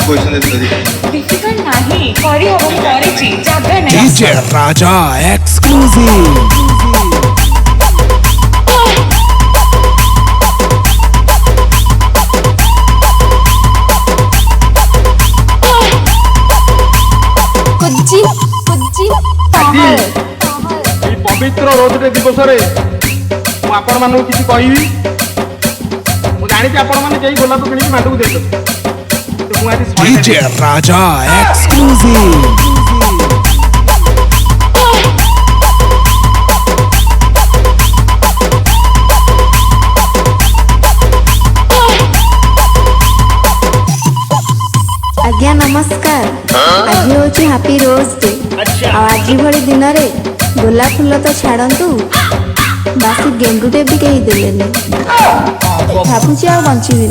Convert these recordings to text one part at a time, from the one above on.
Difficult नहीं करी हो करिछि जाबे नै डीजे राजा एक्सक्लूसिव कुज्जी कुज्जी ताहल पवित्र रोज डे दिवस रे मु आपण मानू किछि कहिबी मु जानि कि आपण माने जेई गोलाप किनि मांडू देतो तो मु आज डीजे राजा एक्सक्लूसिव आज्ञा नमस्कार। आज हूँ हैप्पी रोज डे। आज भली दिन में गोलाप फूल तो छाड़ू बासी गेंडुटे भी कहीं देले भावुची आ बंचीबी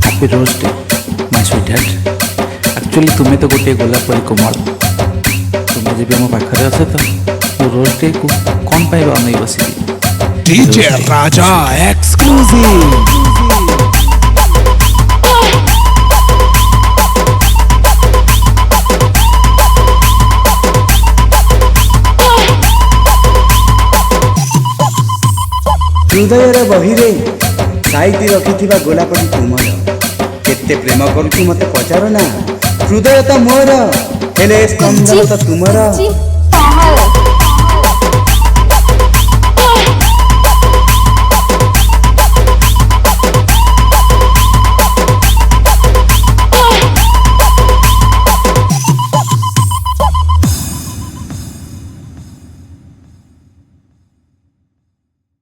happy rose day my sweetheart. Actually तुम्हें तो गोटे गोलाप परी कोमल तुम्हें जब मो पाखे अच्छे तो रोज डे को कौन पाइबा अनई बसी डीजे राजा एक्सक्लूसिव हृदय बहिरे साइति रखिथिबा गोलापटी तुमर केते प्रेम करूछु मते पचारो ना हृदय तो मोर हेले स्कंदन तो तुमर ताहल